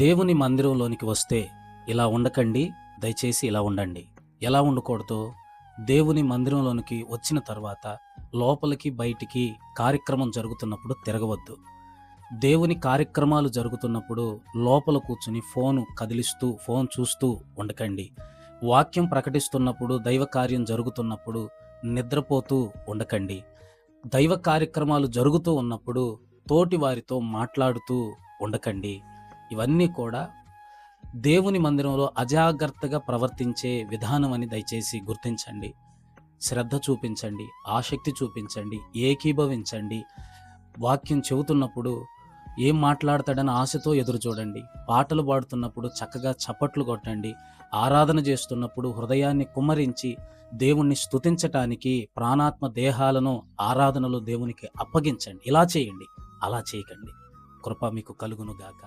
దేవుని మందిరంలోనికి వస్తే ఇలా ఉండకండి, దయచేసి ఇలా ఉండండి. ఎలా ఉండకూడదు? దేవుని మందిరంలోనికి వచ్చిన తర్వాత లోపలికి బయటికి కార్యక్రమం జరుగుతున్నప్పుడు తిరగవద్దు. దేవుని కార్యక్రమాలు జరుగుతున్నప్పుడు లోపల కూర్చుని ఫోన్ చూస్తూ ఉండకండి. వాక్యం ప్రకటిస్తున్నప్పుడు, దైవ కార్యం జరుగుతున్నప్పుడు నిద్రపోతూ ఉండకండి. దైవ కార్యక్రమాలు జరుగుతూ ఉన్నప్పుడు తోటి వారితో మాట్లాడుతూ ఉండకండి. ఇవన్నీ కూడా దేవుని మందిరంలో అజాగ్రత్తగా ప్రవర్తించే విధానం అని దయచేసి గుర్తించండి. శ్రద్ధ చూపించండి, ఆసక్తి చూపించండి, ఏకీభవించండి. వాక్యం చెబుతున్నప్పుడు ఏం మాట్లాడతాడని ఆశతో ఎదురు చూడండి. పాటలు పాడుతున్నప్పుడు చక్కగా చప్పట్లు కొట్టండి. ఆరాధన చేస్తున్నప్పుడు హృదయాన్ని కుమ్మరించి దేవుణ్ణి స్తుతించటానికి ప్రాణాత్మ దేహాలను ఆరాధనలో దేవునికి అప్పగించండి. ఇలా చేయండి, అలా చేయకండి. కృప మీకు కలుగును గాక.